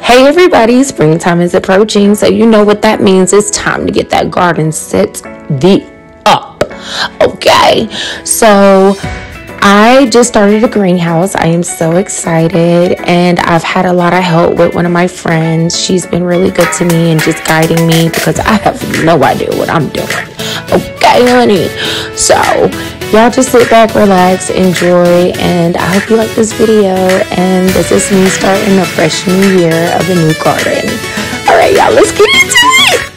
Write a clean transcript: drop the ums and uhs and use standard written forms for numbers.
Hey everybody, springtime is approaching, so you know what that means. It's time to get that garden set the up. Okay, so I just started a greenhouse. I am so excited, and I've had a lot of help with one of my friends. She's been really good to me and just guiding me because I have no idea what I'm doing. Okay, honey. So y'all just sit back, relax, enjoy, and I hope you like this video. And this is me starting a fresh new year of a new garden. All right, y'all, let's get into it.